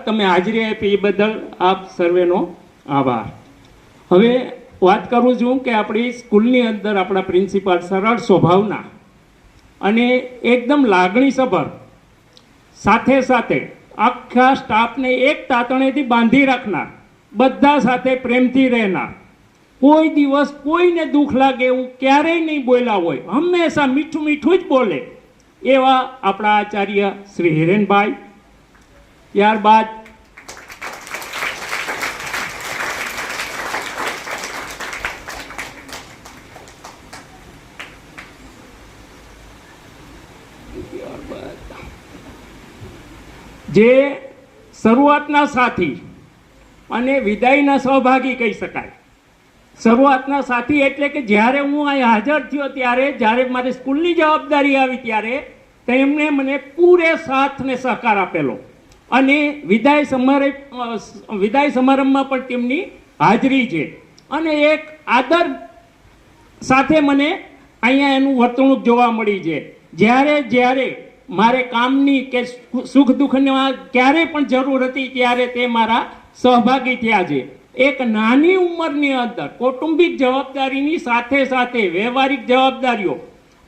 તમે હાજરી આપી એ બદલ આપ સર્વેનો આભાર. હવે વાત કરું છું કે આપણી સ્કૂલની અંદર આપણા પ્રિન્સિપાલ સરળ સ્વભાવના અને એકદમ લાગણીસભર, સાથે સાથે આખા સ્ટાફને એક તાતણેથી બાંધી રાખનાર, બધા સાથે પ્રેમથી રહેનાર, કોઈ દિવસ કોઈને દુઃખ લાગે એવું ક્યારેય નહીં બોલ્યા હોય, હંમેશા મીઠું મીઠું જ બોલે એવા આપણા આચાર્ય શ્રી હિરેનભાઈ. ત્યારબાદ જે શરૂઆતના સાથી અને વિદાયના સહભાગી કહી શકાય. શરૂઆતના સાથી એટલે કે જ્યારે હું અહીં હાજર થયો ત્યારે, જ્યારે મારી સ્કૂલની જવાબદારી આવી ત્યારે તેમણે મને પૂરે સાથ ને સહકાર આપેલો અને વિદાય સમારંભમાં પણ તેમની હાજરી છે અને એક આદર સાથે મને અહીંયા એનું વર્તણૂક જોવા મળી છે. જ્યારે મારે કામની કે સુખ દુઃખની ક્યારે પણ જરૂર હતી ત્યારે તે મારા સહભાગી થયા છે. એક નાની ઉંમરની અંદર કૌટુંબિક જવાબદારીની સાથે સાથે વ્યવહારિક જવાબદારીઓ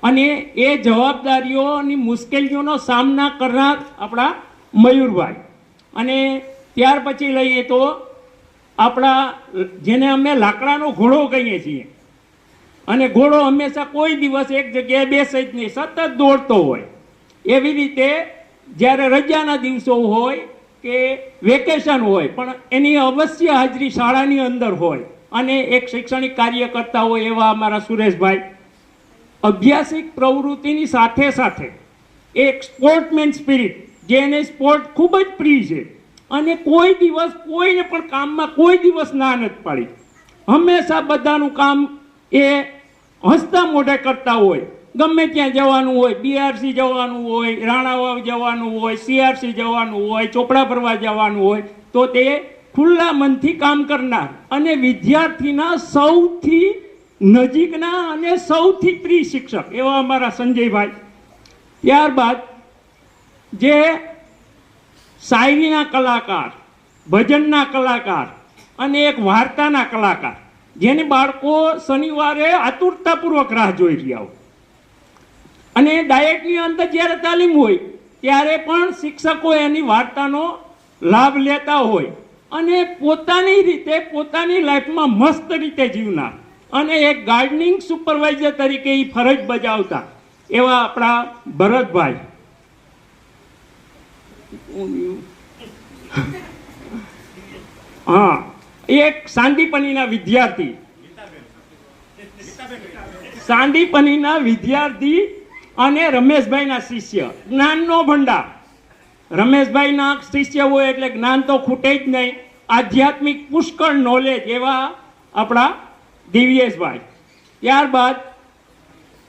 અને એ જવાબદારીઓની મુશ્કેલીઓનો સામના કરનાર આપણા મયુરભાઈ. અને ત્યાર પછી લઈએ તો આપણા જેને અમે લાકડાનો ઘોડો કહીએ છીએ, અને ઘોડો હંમેશા કોઈ દિવસ એક જગ્યાએ બેસે જ નહીં, સતત દોડતો હોય. એવી રીતે જ્યારે રજાના દિવસો હોય કે વેકેશન હોય પણ એની અવશ્ય હાજરી શાળાની અંદર હોય અને એક શૈક્ષણિક કાર્ય કરતા હોય એવા અમારા સુરેશભાઈ. અભ્યાસિક પ્રવૃત્તિની સાથે સાથે એક સ્પોર્ટમેન સ્પિરિટ, જેને સ્પોર્ટ ખૂબ જ પ્રિય છે અને કોઈ દિવસ કોઈને પણ કામમાં કોઈ દિવસ ના નથી પાડી. હંમેશા બધાનું કામ એ હસતા મોઢે કરતા હોય. ગમે ત્યાં જવાનું હોય, બીઆરસી જવાનું હોય, રાણાવાવ જવાનું હોય, સીઆરસી જવાનું હોય, ચોપડા ભરવા જવાનું હોય, તો તે ખુલ્લા મનથી કામ કરનાર અને વિદ્યાર્થીના સૌથી નજીકના અને સૌથી પ્રિય શિક્ષક એવા અમારા સંજયભાઈ. ત્યારબાદ જે શાયરીના કલાકાર, ભજનના કલાકાર અને એક વાર્તાના કલાકાર, જેને બાળકો શનિવારે આતુરતાપૂર્વક રાહ જોઈ રહ્યા હોય અને ડાયટની અંદર જ્યારે તાલીમ હોય ત્યારે પણ શિક્ષકો એની વાર્તાનો લાભ લેતા હોય અને પોતાની રીતે પોતાની લાઈફમાં મસ્ત રીતે જીવનાર અને એક ગાર્ડનિંગ સુપરવાઇઝર તરીકે એ ફરજ બજાવતા એવા આપણા ભરતભાઈ. હા, એક સાંદીપનીના વિદ્યાર્થી, સાંદીપનીના વિદ્યાર્થી અને રમેશભાઈના શિષ્ય, જ્ઞાનનો ભંડાર. રમેશભાઈના શિષ્ય હોય એટલે જ્ઞાન તો ખૂટે જ નહીં, આધ્યાત્મિક પુષ્કળ નોલેજ એવા આપણા દિવ્યેશભાઈ. ત્યારબાદ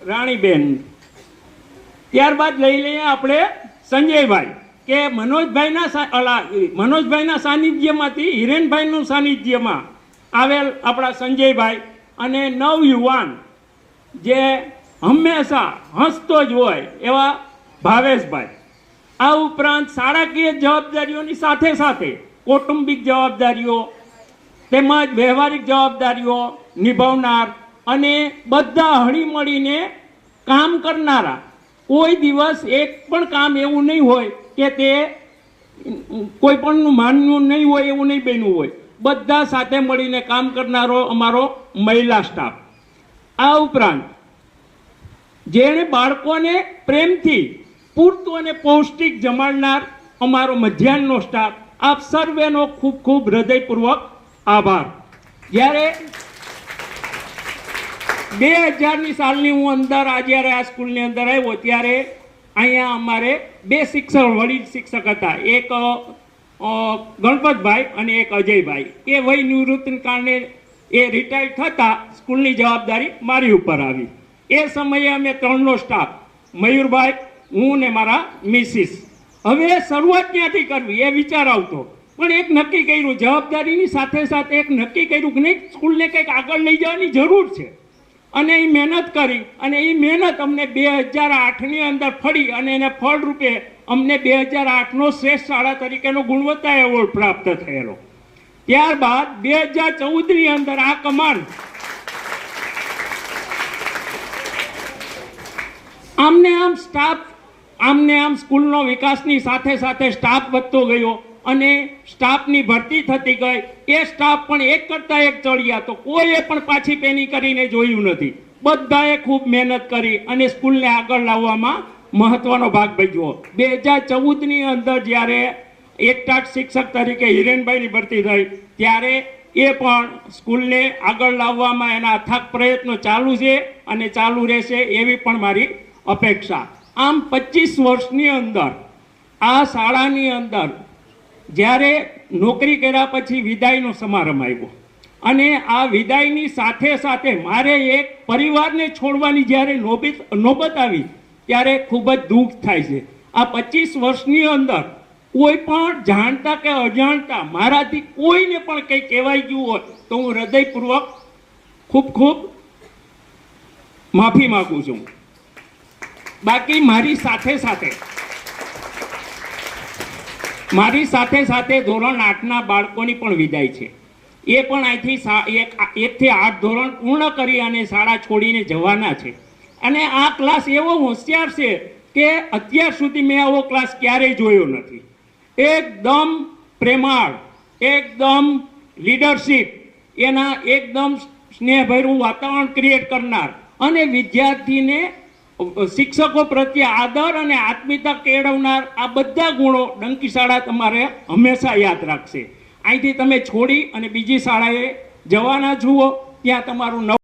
રાણીબેન. ત્યારબાદ લઈ લઈએ આપણે સંજયભાઈ કે મનોજભાઈના સાનિધ્યમાંથી હિરેનભાઈનું સાનિધ્યમાં આવેલ આપણા સંજયભાઈ અને નવયુવાન જે હંમેશા હસતો જ હોય એવા ભાવેશભાઈ. આ ઉપરાંત શાળાકીય જવાબદારીઓની સાથે સાથે કૌટુંબિક જવાબદારીઓ તેમજ વ્યવહારિક જવાબદારીઓ નિભાવનાર અને બધા હળીમળીને કામ કરનારા. કોઈ દિવસ એક પણ કામ એવું નહીં હોય કે તે કોઈ પણનું માનવું નહીં હોય એવું નહીં બન્યું હોય. બધા સાથે મળીને કામ કરનારો અમારો મહિલા સ્ટાફ. આ ઉપરાંત જેણે બાળકોને પ્રેમથી પૂરતું અને પૌષ્ટિક જમાડનાર અમારો મધ્યાહનનો સ્ટાફ. આપ સર્વેનો ખૂબ ખૂબ હૃદયપૂર્વક આભાર. જ્યારે 2000ની સાલની હું અંદર જ્યારે આ સ્કૂલની અંદર આવ્યો ત્યારે અહીંયા અમારે બે શિક્ષક, વડીલ શિક્ષક હતા. એક ગણપતભાઈ અને એક અજયભાઈ. એ વય નિવૃત્તિને કારણે એ રિટાયર્ડ થતાં સ્કૂલની જવાબદારી મારી ઉપર આવી. એ સમયે અમે 3નો સ્ટાફ, મયુરભાઈ, હું ને મારા મિસિસ. હવે શરૂઆત ક્યાંથી કરવી એ વિચાર આવતો, પણ એક નક્કી કર્યું, જવાબદારીની સાથે સાથે એક નક્કી કર્યું કે નહીં, સ્કૂલને કંઈક આગળ લઈ જવાની જરૂર છે. અને એ મહેનત કરી અને એ મહેનત અમને 2008ની અંદર ફળી અને એને ફળરૂપે અમને 2008નો શ્રેષ્ઠ શાળા તરીકેનો ગુણવત્તા એવોર્ડ પ્રાપ્ત થયેલો. ત્યારબાદ 2014ની અંદર આ કમાન આમને આમ સ્કૂલનો વિકાસની સાથે સાથે સ્ટાફ વધતો ગયો અને સ્ટાફની ભરતી થતી ગઈ. એ સ્ટાફ પણ એક કરતા એક ચડ્યા, તો કોઈએ પણ પાછી પેની કરીને જોયું નથી. બધાએ ખૂબ મહેનત કરી અને સ્કૂલને આગળ લાવવામાં મહત્વનો ભાગ ભજવ્યો. 2014ની અંદર જ્યારે એકટાટ શિક્ષક તરીકે હિરેનભાઈની ભરતી થઈ ત્યારે એ પણ સ્કૂલને આગળ લાવવામાં એના અથાગ પ્રયત્નો ચાલુ છે અને ચાલુ રહેશે એવી પણ મારી અપેક્ષા. આમ 25 વર્ષની અંદર આ શાળાની અંદર જ્યારે નોકરી કર્યા પછી વિદાયનો સમારંભ આવ્યો અને આ વિદાયની સાથે સાથે મારે એક પરિવારને છોડવાની જ્યારે નોબત આવી ત્યારે ખૂબ જ દુઃખ થાય છે. આ 25 વર્ષની અંદર કોઈ પણ જાણતા કે અજાણતા મારાથી કોઈને પણ કંઈ કહેવાઈ ગયું હોય તો હું હૃદયપૂર્વક ખૂબ માફી માગું છું. બાકી મારી સાથે સાથે ધોરણ 8ના બાળકોની પણ વિદાય છે. એ પણ અહીંથી 1 થી 8 ધોરણ પૂર્ણ કરી અને શાળા છોડીને જવાના છે. અને આ ક્લાસ એવો હોશિયાર છે કે અત્યાર સુધી મેં આવો ક્લાસ ક્યારેય જોયો નથી. એકદમ પ્રેમાળ, એકદમ લીડરશીપ, એના એકદમ સ્નેહભર્યું વાતાવરણ ક્રિએટ કરનાર અને વિદ્યાર્થીને શિક્ષકો પ્રત્યે આદર અને આત્મીયતા કેળવનાર આ બધા ગુણો ડંકી શાળા તમારે હંમેશા યાદ રાખશે. અહીંથી તમે છોડી અને બીજી શાળાએ જવાના જુઓ, ત્યાં તમારું